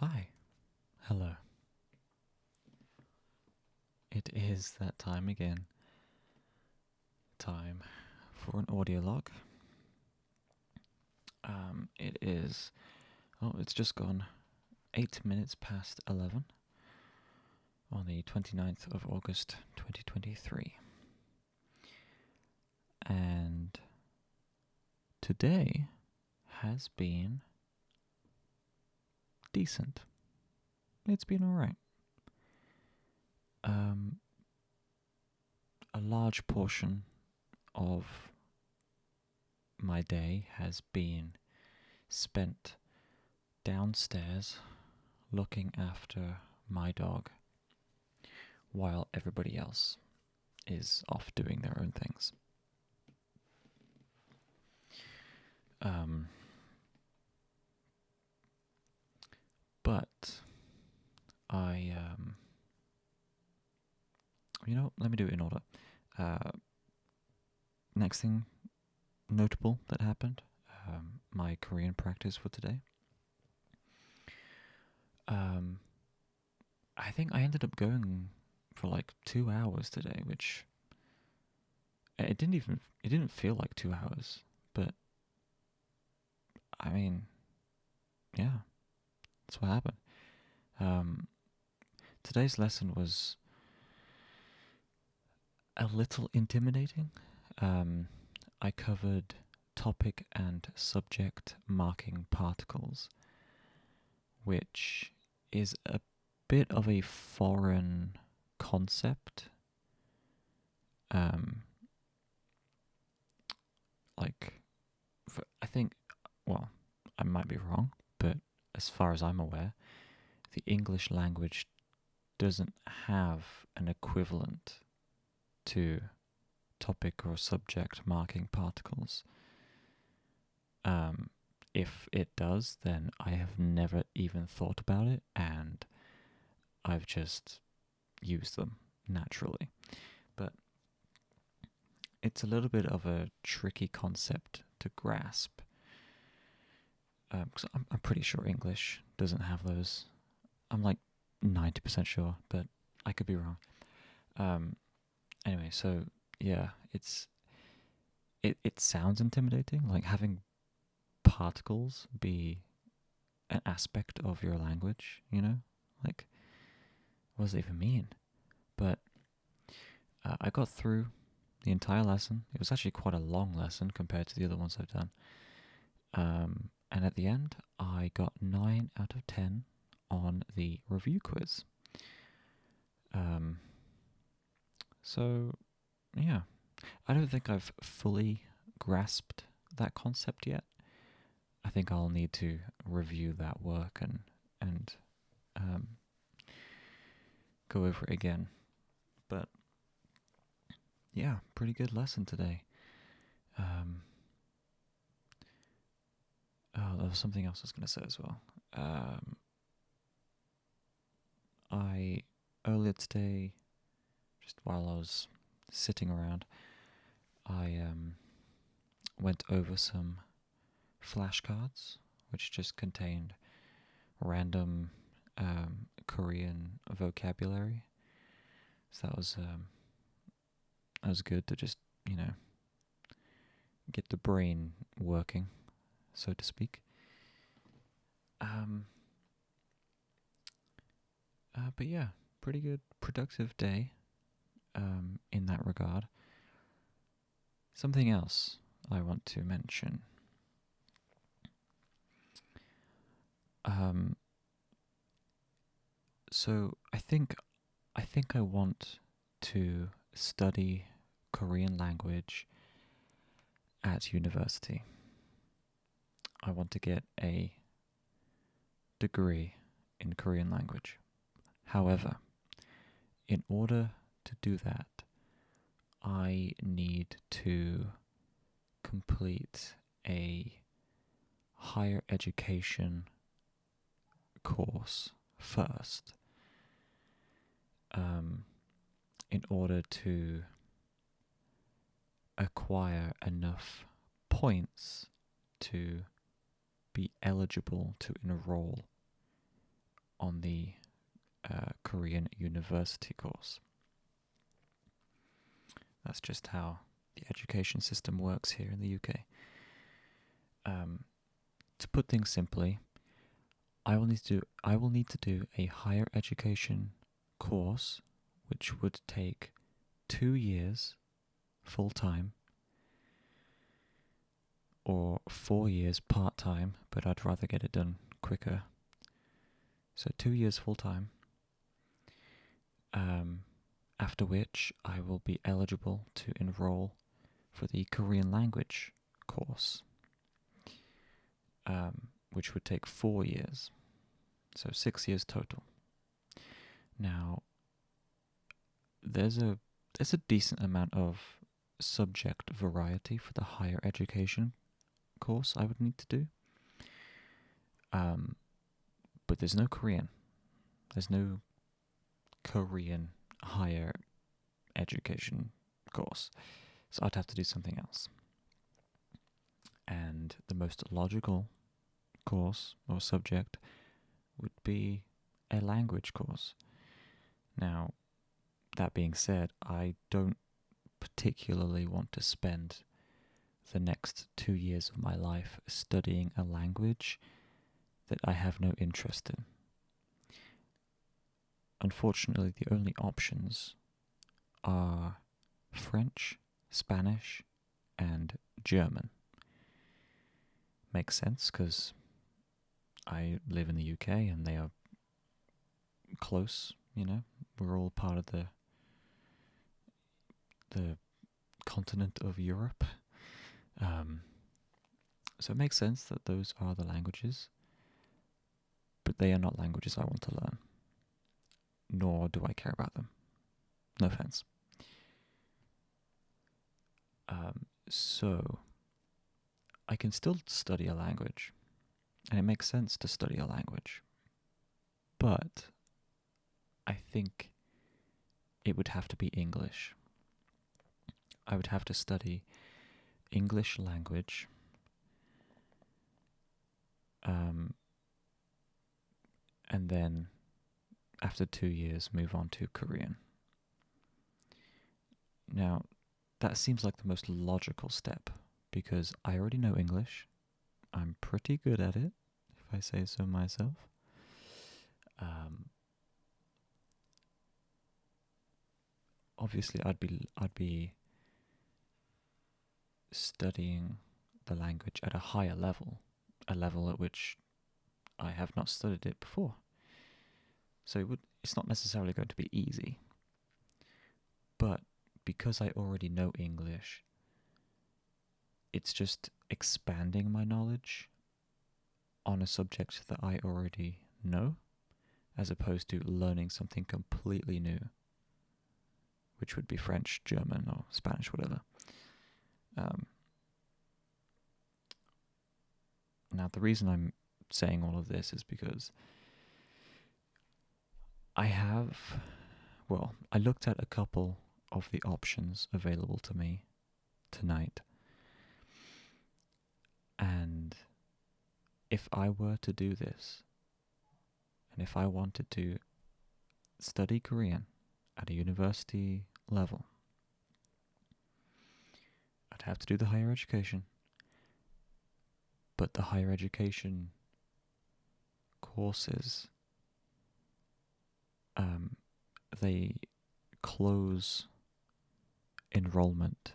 Hi. Hello. It is that time again. Time for an audio log. It is. Oh, it's just gone 8 minutes past 11 on the 29th of August 2023. And today has been decent. It's been alright. A large portion of my day has been spent downstairs looking after my dog while everybody else is off doing their own things. But I, let me do it in order. Next thing notable that happened, my Korean practice for today. I think I ended up going for like 2 hours today, which it didn't feel like 2 hours, but I mean, yeah, that's what happened. Today's lesson was a little intimidating. I covered topic and subject marking particles, which is a bit of a foreign concept. I think, well, I might be wrong, but as far as I'm aware, the English language doesn't have an equivalent to topic or subject marking particles. If it does, then I have never even thought about it, and I've just used them naturally. But it's a little bit of a tricky concept to grasp, because I'm pretty sure English doesn't have those. I'm like 90% sure, but I could be wrong. Anyway, so yeah, it sounds intimidating, like having particles be an aspect of your language, Like, what does it even mean? But I got through the entire lesson. It was actually quite a long lesson compared to the other ones I've done. And at the end, I got 9 out of 10 on the review quiz. So, yeah. I don't think I've fully grasped that concept yet. I think I'll need to review that work and go over it again. But yeah, pretty good lesson today. There was something else I was going to say as well. I earlier today, just while I was sitting around, I went over some flashcards which just contained random Korean vocabulary. So that was good to just get the brain working, so to speak. But yeah, pretty good, productive day in that regard. Something else I want to mention. So I think I want to study Korean language at university. I want to get a degree in Korean language. However, in order to do that, I need to complete a higher education course first, in order to acquire enough points to be eligible to enroll on the Korean university course. That's just how the education system works here in the UK. To put things simply, I will need to do a higher education course, which would take 2 years full time, or 4 years part time, but I'd rather get it done quicker. So 2 years full time. After which I will be eligible to enroll for the Korean language course, which would take 4 years, so 6 years total. Now, there's a decent amount of subject variety for the higher education course I would need to do, but there's no Korean. There's no Korean higher education course, so I'd have to do something else. And the most logical course or subject would be a language course. Now, that being said, I don't particularly want to spend the next 2 years of my life studying a language that I have no interest in. Unfortunately, the only options are French, Spanish, and German. Makes sense because I live in the UK and they are close, you know. We're all part of the continent of Europe. So it makes sense that those are the languages, but they are not languages I want to learn, nor do I care about them. No offense. So I can still study a language, and it makes sense to study a language, but I think it would have to be English. I would have to study English language, and then after 2 years move on to Korean. Now, that seems like the most logical step because I already know English. I'm pretty good at it, if I say so myself. Obviously, I'd be studying the language at a higher level, a level at which I have not studied it before. So it's not necessarily going to be easy. But because I already know English, it's just expanding my knowledge on a subject that I already know, as opposed to learning something completely new, which would be French, German, or Spanish, whatever. Now, the reason I'm saying all of this is because I looked at a couple of the options available to me tonight, and if I were to do this, and if I wanted to study Korean at a university level, I'd have to do the higher education, but the higher education courses, they close enrollment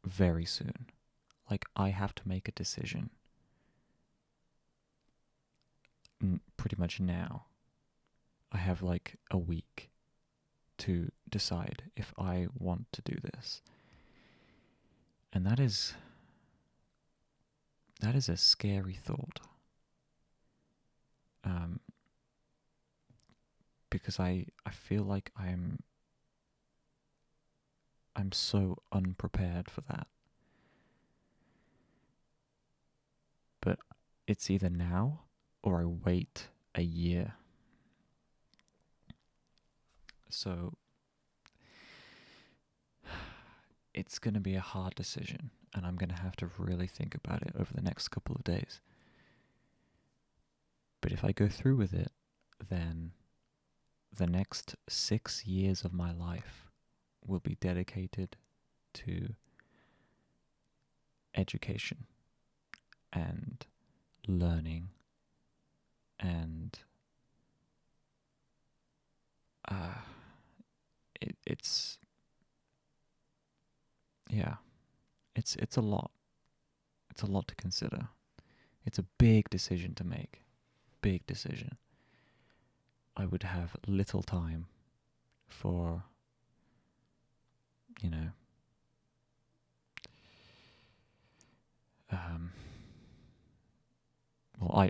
very soon. Like, I have to make a decision pretty much now. I have like a week to decide if I want to do this. And that is a scary thought. Because I feel like I'm so unprepared for that. But it's either now or I wait a year. So it's going to be a hard decision, and I'm going to have to really think about it over the next couple of days. But if I go through with it, then the next 6 years of my life will be dedicated to education and learning and it's yeah, it's a lot. It's a lot to consider. It's a big decision to make. Big decision. I would have little time for, you know, um, well,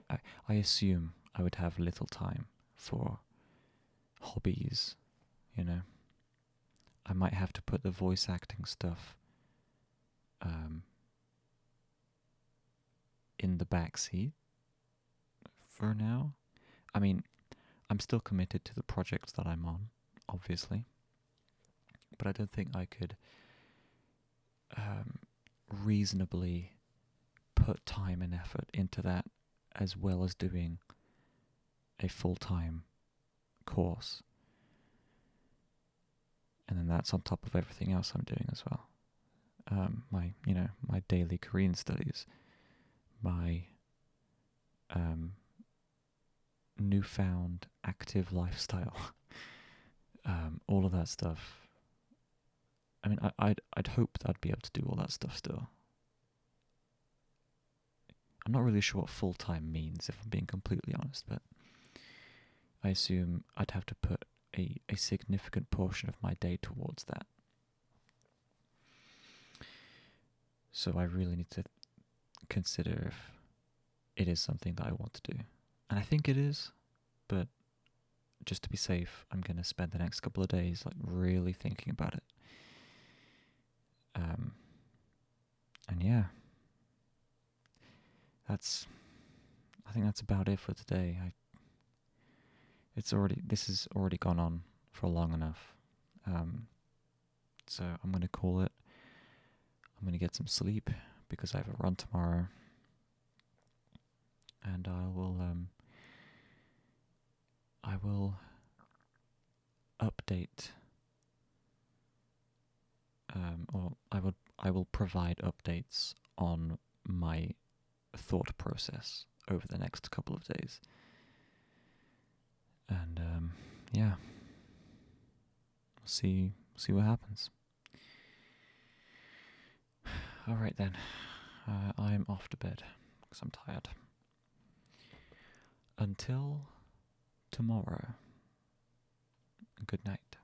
I assume I would have little time for hobbies, you know. I might have to put the voice acting stuff in the back seat for now. I mean, I'm still committed to the projects that I'm on, obviously, but I don't think I could reasonably put time and effort into that as well as doing a full-time course. And then that's on top of everything else I'm doing as well. My daily Korean studies, my newfound active lifestyle, all of that stuff. I mean, I'd hope that I'd be able to do all that stuff still. I'm not really sure what full-time means, if I'm being completely honest, but I assume I'd have to put a significant portion of my day towards that. So I really need to consider if it is something that I want to do. And I think it is, but just to be safe, I'm going to spend the next couple of days like really thinking about it. And yeah, I think that's about it for today. This has already gone on for long enough. So I'm going to call it. I'm going to get some sleep because I have a run tomorrow. And I will update, or I will provide updates on my thought process over the next couple of days. And yeah, see what happens. All right then, I'm off to bed because I'm tired. Until tomorrow, good night.